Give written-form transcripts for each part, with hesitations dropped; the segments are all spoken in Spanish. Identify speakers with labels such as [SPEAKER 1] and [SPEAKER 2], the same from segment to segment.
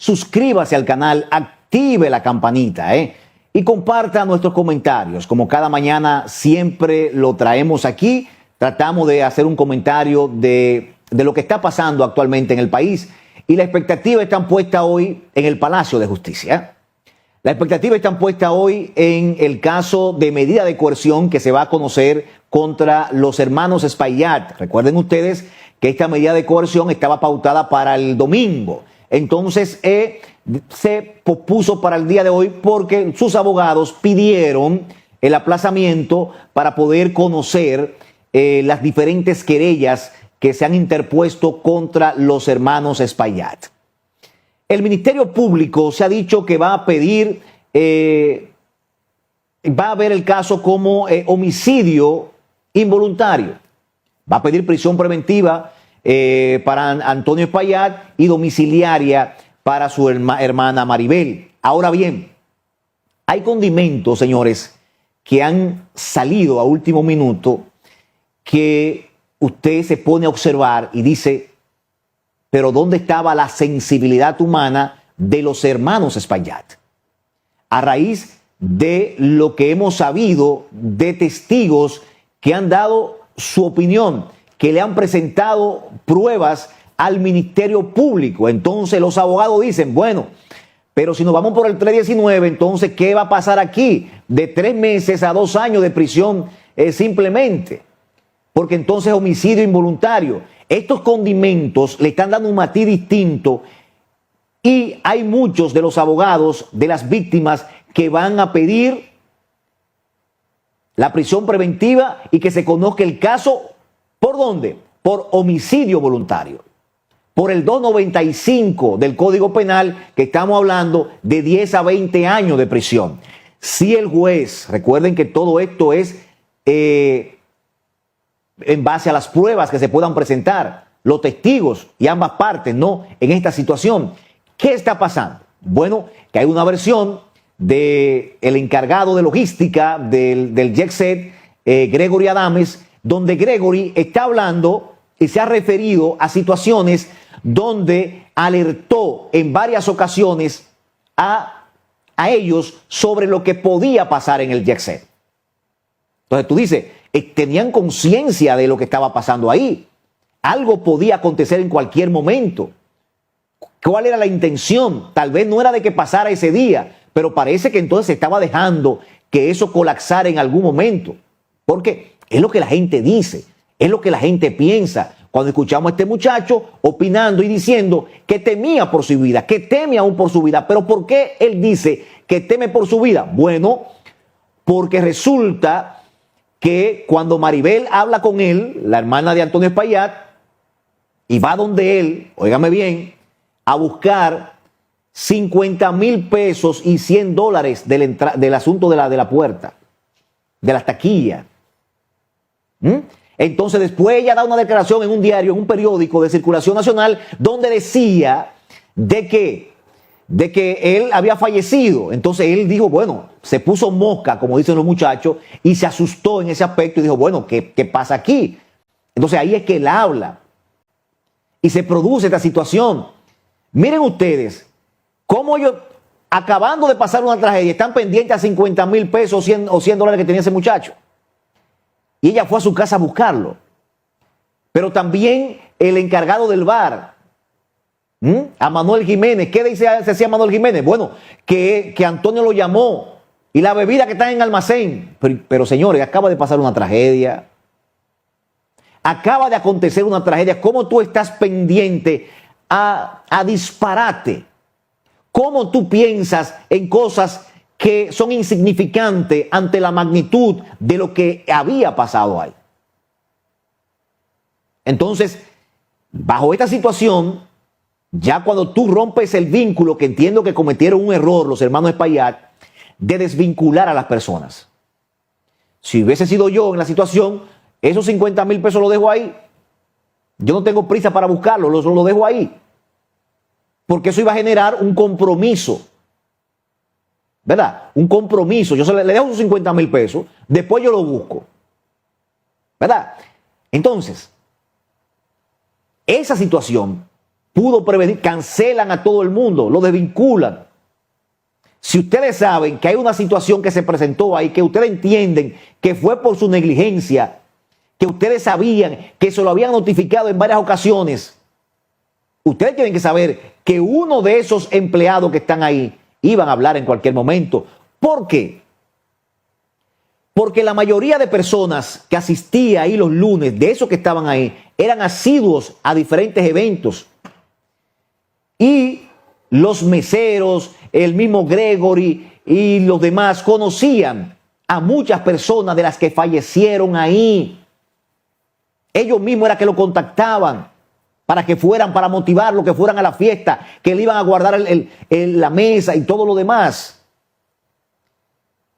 [SPEAKER 1] suscríbase al canal, active la campanita, y comparta nuestros comentarios. Como cada mañana siempre lo traemos aquí, tratamos de hacer un comentario de lo que está pasando actualmente en el país, y la expectativa está puesta hoy en el Palacio de Justicia. La expectativa está puesta hoy en el caso de medida de coerción que se va a conocer contra los hermanos Espaillat. Recuerden ustedes que esta medida de coerción estaba pautada para el domingo. Entonces se pospuso para el día de hoy porque sus abogados pidieron el aplazamiento para poder conocer las diferentes querellas que se han interpuesto contra los hermanos Espaillat. El Ministerio Público se ha dicho que va a pedir, va a ver el caso como homicidio involuntario. Va a pedir prisión preventiva para Antonio Espaillat y domiciliaria para su hermana Maribel. Ahora bien, hay condimentos, señores, que han salido a último minuto que usted se pone a observar y dice, pero ¿dónde estaba la sensibilidad humana de los hermanos Espaillat? A raíz de lo que hemos sabido de testigos que han dado su opinión, que le han presentado pruebas al Ministerio Público. Entonces los abogados dicen, bueno, pero si nos vamos por el 319, entonces ¿qué va a pasar aquí? De 3 meses a 2 años de prisión simplemente. Porque entonces es homicidio involuntario. Estos condimentos le están dando un matiz distinto y hay muchos de los abogados de las víctimas que van a pedir la prisión preventiva y que se conozca el caso. ¿Por dónde? Por homicidio voluntario. Por el 295 del Código Penal, que estamos hablando de 10 a 20 años de prisión. Si el juez, recuerden que todo esto es en base a las pruebas que se puedan presentar, los testigos y ambas partes, ¿no? En esta situación, ¿qué está pasando? Bueno, que hay una versión del encargado de logística del Jet Set, Gregory Adames, donde Gregory está hablando y se ha referido a situaciones donde alertó en varias ocasiones a ellos sobre lo que podía pasar en el Jet Set. Entonces tú dices, tenían conciencia de lo que estaba pasando ahí. Algo podía acontecer en cualquier momento. ¿Cuál era la intención? Tal vez no era de que pasara ese día, pero parece que entonces se estaba dejando que eso colapsara en algún momento. Porque es lo que la gente dice, es lo que la gente piensa. Cuando escuchamos a este muchacho opinando y diciendo que temía por su vida, que teme aún por su vida. ¿Pero por qué él dice que teme por su vida? Bueno, porque resulta que cuando Maribel habla con él, la hermana de Antonio Espaillat, y va donde él, óigame bien, a buscar 50,000 pesos y $100 del asunto de la puerta, de las taquillas. Entonces después ella da una declaración en un diario, en un periódico de circulación nacional, donde decía de que él había fallecido. Entonces él dijo, bueno, se puso mosca, como dicen los muchachos, y se asustó en ese aspecto y dijo, bueno, ¿qué pasa aquí? Entonces ahí es que él habla y se produce esta situación. Miren ustedes cómo ellos, acabando de pasar una tragedia, están pendientes a 50,000 pesos o $100 que tenía ese muchacho. Y ella fue a su casa a buscarlo. Pero también el encargado del bar, a Manuel Jiménez. ¿Qué decía Manuel Jiménez? Bueno, que Antonio lo llamó y la bebida que está en el almacén. Pero señores, acaba de pasar una tragedia. Acaba de acontecer una tragedia. ¿Cómo tú estás pendiente a disparate? ¿Cómo tú piensas en cosas que son insignificantes ante la magnitud de lo que había pasado ahí? Entonces, bajo esta situación, ya cuando tú rompes el vínculo, que entiendo que cometieron un error los hermanos Espaillat, de desvincular a las personas. Si hubiese sido yo en la situación, esos 50,000 pesos los dejo ahí. Yo no tengo prisa para buscarlo, lo dejo ahí. Porque eso iba a generar un compromiso. ¿Verdad? Un compromiso. Yo le dejo sus 50,000 pesos, después yo lo busco. ¿Verdad? Entonces, esa situación pudo prevenir, cancelan a todo el mundo, lo desvinculan. Si ustedes saben que hay una situación que se presentó ahí, que ustedes entienden que fue por su negligencia, que ustedes sabían que se lo habían notificado en varias ocasiones, ustedes tienen que saber que uno de esos empleados que están ahí iban a hablar en cualquier momento. ¿Por qué? Porque la mayoría de personas que asistía ahí los lunes, de esos que estaban ahí, eran asiduos a diferentes eventos. Y los meseros, el mismo Gregory y los demás conocían a muchas personas de las que fallecieron ahí. Ellos mismos eran que lo contactaban para que fueran, para motivarlo, que fueran a la fiesta, que le iban a guardar la mesa y todo lo demás.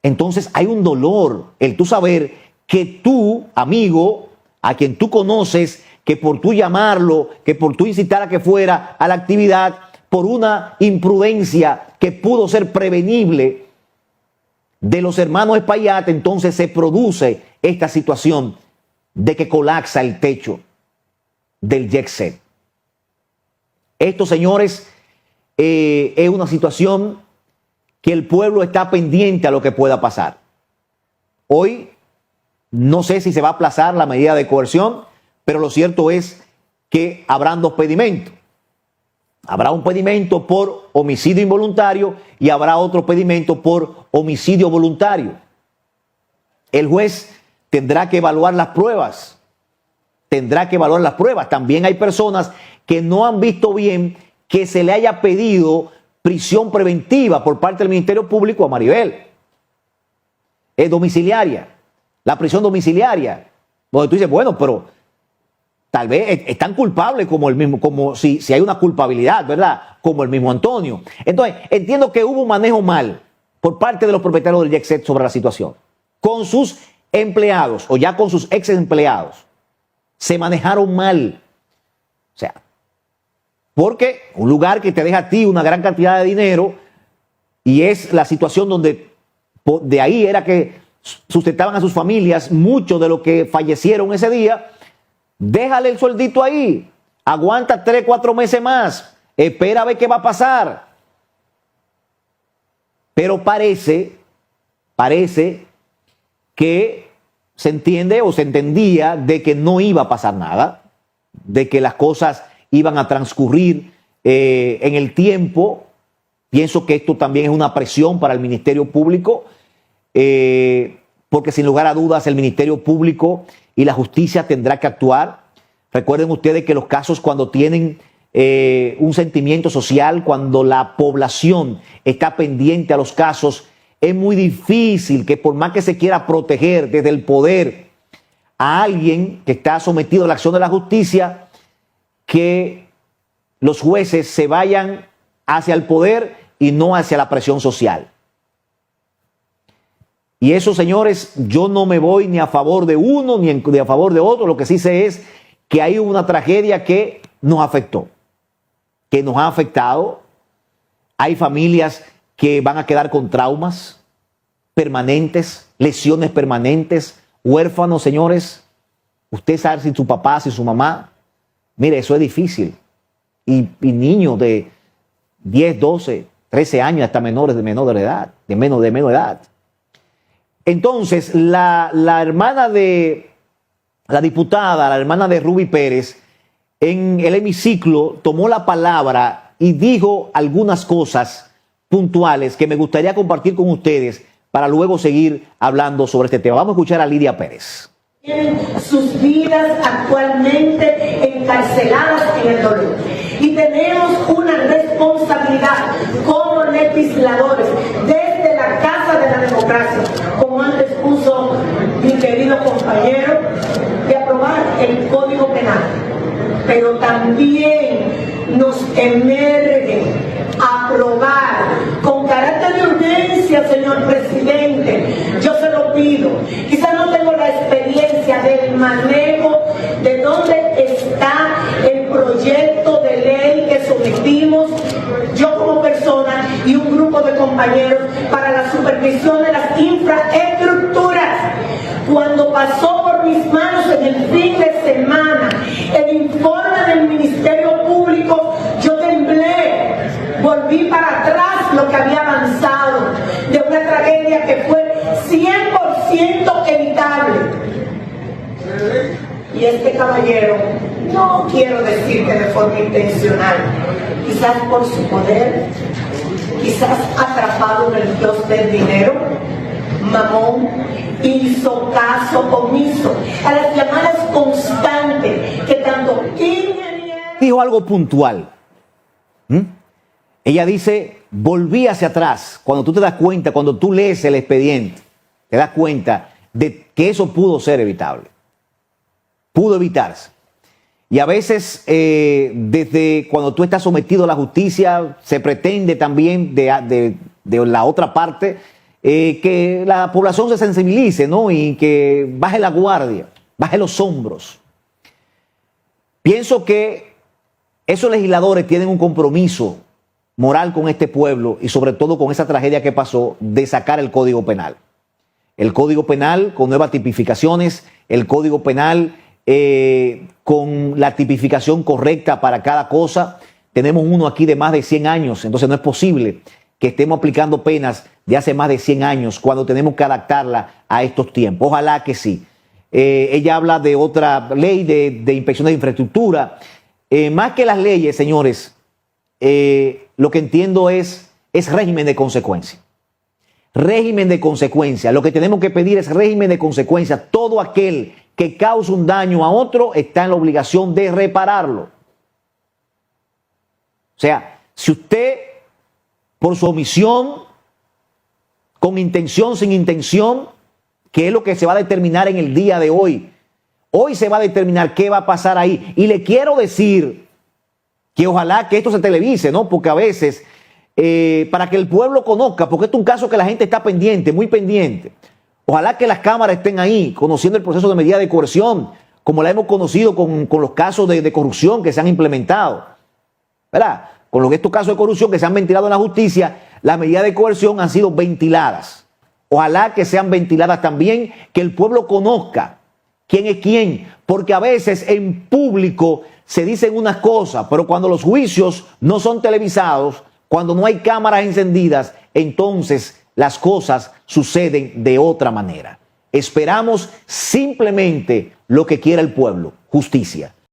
[SPEAKER 1] Entonces hay un dolor, el tú saber que tú, amigo, a quien tú conoces, que por tú llamarlo, que por tú incitar a que fuera a la actividad, por una imprudencia que pudo ser prevenible de los hermanos Espaillat, entonces se produce esta situación de que colapsa el techo del jet set. Esto, señores, es una situación que el pueblo está pendiente a lo que pueda pasar. Hoy no sé si se va a aplazar la medida de coerción, pero lo cierto es que habrán dos pedimentos. Habrá un pedimento por homicidio involuntario y habrá otro pedimento por homicidio voluntario. El juez tendrá que evaluar las pruebas. También hay personas que no han visto bien que se le haya pedido prisión preventiva por parte del Ministerio Público a Maribel. Es domiciliaria, la prisión domiciliaria. Donde tú dices, bueno, pero tal vez es tan culpable como el mismo, como si hay una culpabilidad, ¿verdad? Como el mismo Antonio. Entonces, entiendo que hubo un manejo mal por parte de los propietarios del jet set sobre la situación. Con sus empleados o ya con sus ex empleados. Se manejaron mal. O sea, porque un lugar que te deja a ti una gran cantidad de dinero y es la situación donde de ahí era que sustentaban a sus familias muchos de los que fallecieron ese día. Déjale el sueldito ahí, aguanta 3, 4 meses más, espera a ver qué va a pasar. Pero parece que se entiende o se entendía de que no iba a pasar nada, de que las cosas iban a transcurrir en el tiempo. Pienso que esto también es una presión para el Ministerio Público, porque sin lugar a dudas el Ministerio Público y la justicia tendrá que actuar. Recuerden ustedes que los casos cuando tienen un sentimiento social, cuando la población está pendiente a los casos, es muy difícil que por más que se quiera proteger desde el poder a alguien que está sometido a la acción de la justicia, que los jueces se vayan hacia el poder y no hacia la presión social. Y eso, señores, yo no me voy ni a favor de uno ni a favor de otro. Lo que sí sé es que hay una tragedia que nos afectó, que nos ha afectado. Hay familias que van a quedar con traumas permanentes, lesiones permanentes, huérfanos, señores. Usted sabe si su papá, si su mamá. Mire, eso es difícil. Y niños de 10, 12, 13 años, hasta menores de menor edad, de menos edad. Entonces, la hermana de la diputada, la hermana de Ruby Pérez, en el hemiciclo tomó la palabra y dijo algunas cosas puntuales que me gustaría compartir con ustedes para luego seguir hablando sobre este tema. Vamos a escuchar a Lidia Pérez.
[SPEAKER 2] Tienen sus vidas actualmente encarceladas en el dolor. Y tenemos una responsabilidad como legisladores desde la Casa de la Democracia, como antes puso mi querido compañero, de aprobar el Código Penal. Pero también nos emerge aprobar con carácter de urgencia, señor presidente. Yo se lo pido. Quizás no tengo la experiencia del manejo de dónde está el proyecto de ley que sometimos yo como persona y un grupo de compañeros para la supervisión de las infraestructuras. Cuando pasó por mis manos en el fin de semana el informe del Ministerio Público para atrás lo que había avanzado, de una tragedia que fue 100% evitable. Y este caballero, no quiero decir que de forma intencional, quizás por su poder, quizás atrapado en el dios del dinero, Mamón, hizo caso omiso a las llamadas constantes que tanto
[SPEAKER 1] dijo algo puntual. Ella dice, volví hacia atrás. Cuando tú te das cuenta, cuando tú lees el expediente, te das cuenta de que eso pudo ser evitable. Pudo evitarse. Y a veces, desde cuando tú estás sometido a la justicia, se pretende también de la otra parte que la población se sensibilice, ¿no? Y que baje la guardia, baje los hombros. Pienso que esos legisladores tienen un compromiso moral con este pueblo y sobre todo con esa tragedia que pasó de sacar el Código Penal. El Código Penal con nuevas tipificaciones, el Código Penal con la tipificación correcta para cada cosa. Tenemos uno aquí de más de 100 años, entonces no es posible que estemos aplicando penas de hace más de 100 años cuando tenemos que adaptarla a estos tiempos. Ojalá que sí. Ella habla de otra ley de inspección de infraestructura. Más que las leyes, señores, lo que entiendo es régimen de consecuencia. Régimen de consecuencia. Lo que tenemos que pedir es régimen de consecuencia. Todo aquel que causa un daño a otro está en la obligación de repararlo. O sea, si usted, por su omisión, con intención, sin intención, que es lo que se va a determinar en el día de hoy. Hoy se va a determinar qué va a pasar ahí. Y le quiero decir que ojalá que esto se televise, ¿no? Porque a veces, para que el pueblo conozca, porque esto es un caso que la gente está pendiente, muy pendiente. Ojalá que las cámaras estén ahí, conociendo el proceso de medida de coerción, como la hemos conocido con los casos de corrupción que se han implementado. ¿Verdad? Con estos casos de corrupción que se han ventilado en la justicia, las medidas de coerción han sido ventiladas. Ojalá que sean ventiladas también, que el pueblo conozca quién es quién, porque a veces en público se dicen unas cosas, pero cuando los juicios no son televisados, cuando no hay cámaras encendidas, entonces las cosas suceden de otra manera. Esperamos simplemente lo que quiera el pueblo, justicia.